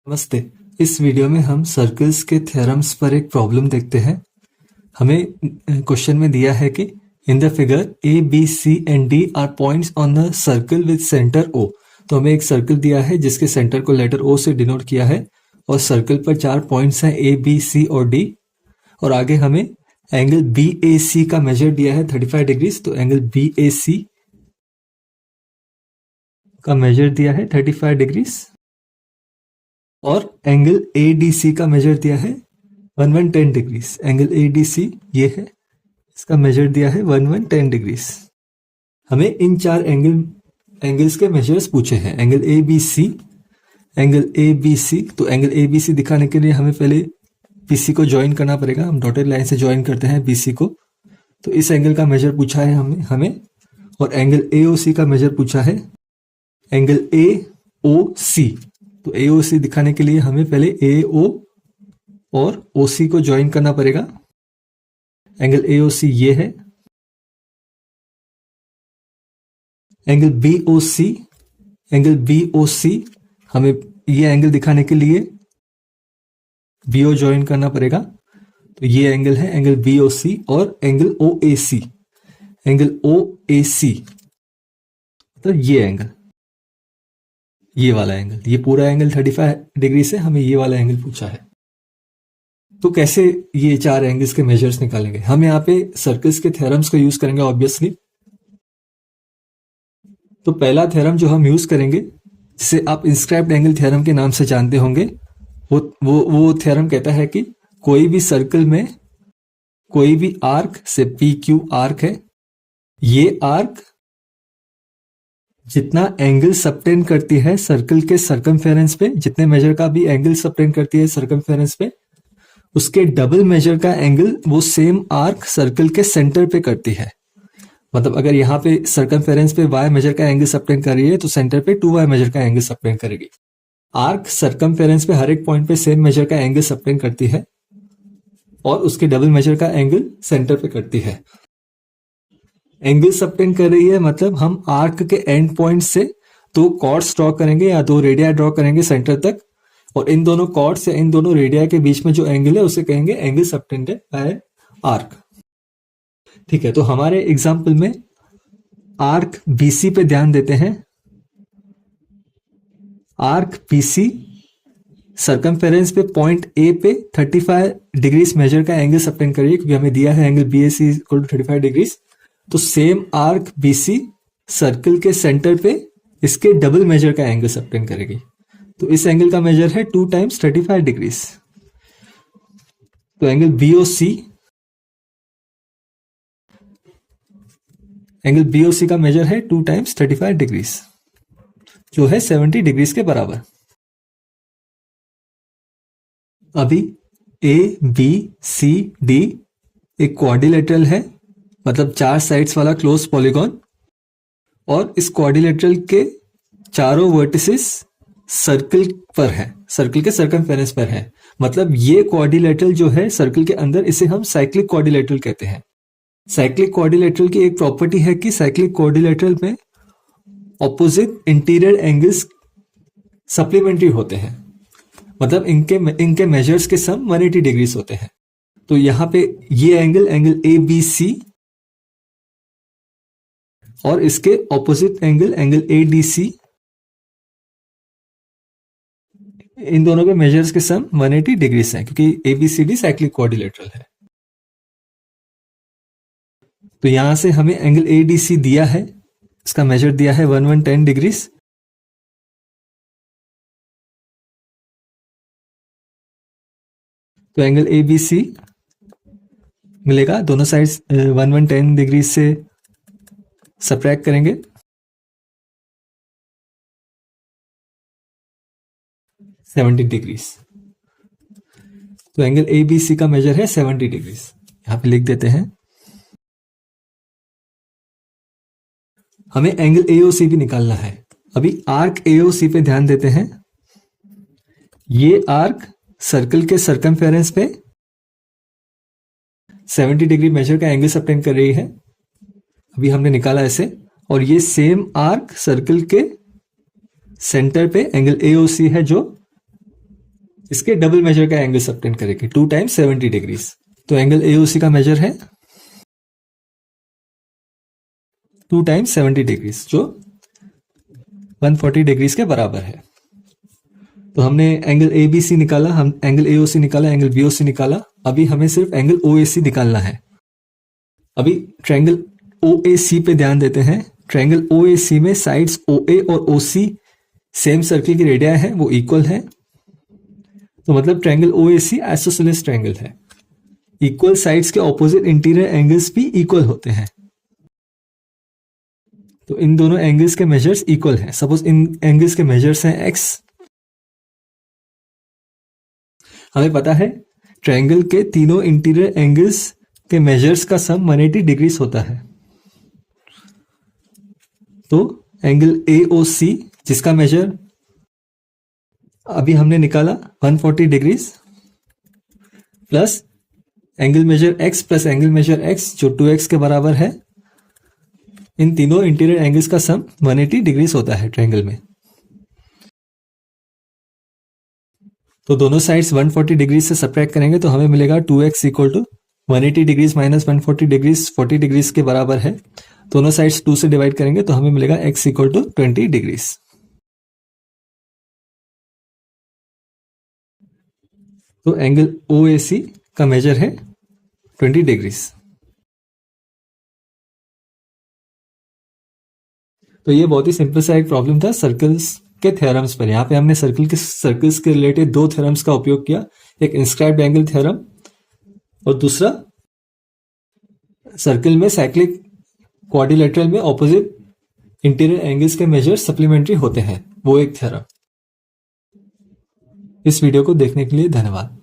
नमस्ते। इस वीडियो में हम सर्कल्स के थ्योरम्स पर एक प्रॉब्लम देखते हैं। हमें क्वेश्चन में दिया है कि in the figure A B C and D are points on the circle with centre O. तो हमें एक सर्कल दिया है जिसके सेंटर को लेटर ओ से डिनोट किया है और सर्कल पर 4 पॉइंट्स हैं ए बी सी और डी। और आगे हमें एंगल बी ए सी का मेजर दिया है 35 डिग्रीज। तो एंगल बी ए सी का मेजर दिया है 35 डिग्रीज और एंगल ADC का मेजर दिया है 1110 डिग्रीज। एंगल ADC ये है, इसका मेजर दिया है 1110 डिग्रीज। हमें इन 4 एंगल्स के मेजर्स पूछे हैं। Angle ABC, angle ABC। तो एंगल ABC दिखाने के लिए हमें पहले BC को ज्वाइन करना पड़ेगा। हम डॉटेड लाइन से ज्वाइन करते हैं BC को। तो इस एंगल का मेजर पूछा है हमें और एंगल AOC का मेजर पूछा है। एंगल AOC, तो AOC दिखाने के लिए हमें पहले AO और OC को ज्वाइन करना पड़ेगा। एंगल AOC ये है। एंगल BOC, एंगल BOC हमें ये एंगल दिखाने के लिए BO ज्वाइन करना पड़ेगा। तो ये एंगल है एंगल BOC और एंगल OAC। एंगल OAC तो ये एंगल, ये वाला एंगल, ये पूरा एंगल 35 डिग्री से हमें ये वाला एंगल पूछा है। तो कैसे ये 4 एंगल्स के मेजर्स निकालेंगे? हम यहाँ पे सर्कल्स के थ्योरम्स को यूज करेंगे ऑब्वियसली। तो पहला थ्योरम जो हम यूज करेंगे, जिसे आप इंस्क्राइब्ड एंगल थ्योरम के नाम से जानते होंगे, वो थ्योरम कहता है कि कोई भी सर्कल में कोई भी आर्क से PQ आर्क है, ये आर्क जितना एंगल सबटेंड करती है सर्कल के सर्कमफेरेंस पे, जितने मेजर का भी एंगल सबटेंड करती है सर्कमफेरेंस पे, उसके डबल मेजर का एंगल वो सेम आर्क सर्कल के सेंटर पे करती है। मतलब अगर यहाँ पे सर्कमफेरेंस पे y मेजर का एंगल सबटेंड कर रही है तो सेंटर पे 2y मेजर का एंगल सबटेंड करेगी। आर्क सर्कमफेरेंस पे हर एक पॉइंट पे सेम मेजर का एंगल सबटेंड करती है और उसके डबल मेजर का एंगल सेंटर पे करती है। एंगल सबटेंड कर रही है मतलब हम आर्क के एंड पॉइंट से 2 कॉर्ड्स ड्रॉ करेंगे या 2 रेडिया ड्रॉ करेंगे सेंटर तक, और इन दोनों कॉर्ड्स या इन दोनों रेडिया के बीच में जो एंगल है उसे कहेंगे एंगल सबटेंडेड बाय आर्क। ठीक है, तो हमारे एग्जांपल में आर्क BC पे ध्यान देते हैं। आर्क BC सर्कमफेरेंस पे पॉइंट A पे 35 डिग्रीज मेजर का एंगल सबटेंड करिए, क्योंकि हमें दिया है angle BAC equal to 35 degrees. तो सेम आर्क BC सर्कल के सेंटर पे इसके डबल मेजर का एंगल सबटेंड करेगी। तो इस एंगल का मेजर है 2 टाइम्स 35 डिग्रीज। तो एंगल BOC, एंगल BOC का मेजर है 2 टाइम्स 35 डिग्रीज, जो है 70 डिग्रीज के बराबर। अभी ABCD एक क्वाड्रिलेटरल है, मतलब 4 साइड्स वाला क्लोज पॉलीगॉन, और इस क्वाड्रिलेटरल के चारों वर्टिसेस सर्कल पर है, सर्कल के सर्कमफेरेंस पर है। मतलब ये क्वाड्रिलेटरल जो है सर्कल के अंदर, इसे हम साइक्लिक क्वाड्रिलेटरल कहते हैं। साइक्लिक क्वाड्रिलेटरल की एक प्रॉपर्टी है कि साइक्लिक क्वाड्रिलेटरल में ऑपोजिट इंटीरियर एंगल्स सप्लीमेंट्री होते हैं, मतलब इनके मेजर्स के सम 180 डिग्रीज होते हैं। तो यहां पे ये एंगल ABC और इसके ऑपोजिट एंगल ADC, इन दोनों के मेजर्स के सम 180 डिग्रीज हैं, क्योंकि ABCD साइक्लिक क्वाड्रिलेटरल है। तो यहां से हमें एंगल ADC दिया है, इसका मेजर दिया है 1110 डिग्रीज। तो एंगल ABC मिलेगा, दोनों साइड्स 1110 डिग्रीज से सब्ट्रैक्ट करेंगे, 70 डिग्रीज। तो एंगल ABC का मेजर है 70 डिग्रीज, यहां पे लिख देते हैं। हमें एंगल AOC भी निकालना है। अभी आर्क AOC पे ध्यान देते हैं। ये आर्क सर्कल के सर्कमफेरेंस पे 70 डिग्री मेजर का एंगल सबटेंड कर रही है, अभी हमने निकाला ऐसे, और ये सेम आर्क सर्कल के सेंटर पे एंगल AOC है जो इसके डबल मेजर का एंगल सबटेंड करेंगे 2 टाइम्स 70 डिग्रीज। तो एंगल AOC का मेजर है 2 टाइम्स 70 डिग्रीज जो 140 डिग्रीज के बराबर है। तो हमने एंगल ABC निकाला, हम एंगल AOC निकाला, एंगल BOC निकाला। अभी हमें सिर्फ एंगल OAC निकालना है। अभी ट्रायंगल OAC पे ध्यान देते हैं। ट्रायंगल OAC में साइड्स OA और OC सेम सर्किल की रेडिया है, वो इक्वल है। तो मतलब ट्रायंगल OAC आइसोसेलेस ट्रायंगल है। इक्वल साइड्स के ऑपोजिट इंटीरियर एंगल्स भी इक्वल होते हैं। तो इन दोनों एंगल्स के मेजर्स इक्वल हैं। सपोज इन एंगल्स के मेजर्स हैं x। हमें पता है ट्रायंगल के तीनों इंटीरियर एंगल्स के मेजर्स का सम 180 डिग्रीज होता है। तो एंगल AOC जिसका मेजर अभी हमने निकाला 140 degrees plus angle measure x plus angle measure x जो 2x के बराबर है, इन तीनों इंटीरियर एंगल्स का सम 180 डिग्रीज होता है ट्रायंगल में। तो दोनों साइड्स 140 डिग्रीज से सब्ट्रैक्ट करेंगे तो हमें मिलेगा 2x equal to 180 degrees minus 140 degrees 40 degrees के बराबर है। दोनों साइड्स 2 से डिवाइड करेंगे तो हमें मिलेगा x इक्वल टू 20 डिग्रीज। तो एंगल OAC का मेजर है 20 डिग्रीज। तो ये बहुत ही सिंपल सा एक प्रॉब्लम था सर्कल्स के थ्योरम्स पर। यहाँ पे हमने सर्कल्स के रिलेटेड 2 थ्योरम्स का उपयोग किया, एक इंस्क्राइब्ड एंगल थ्योरम और दूसरा सर्कल में साइक्लिक क्वाड्रिलेटरल में ऑपोजिट इंटीरियर एंगल्स के मेजर सप्लीमेंट्री होते हैं, वो एक थ्योरम। इस वीडियो को देखने के लिए धन्यवाद।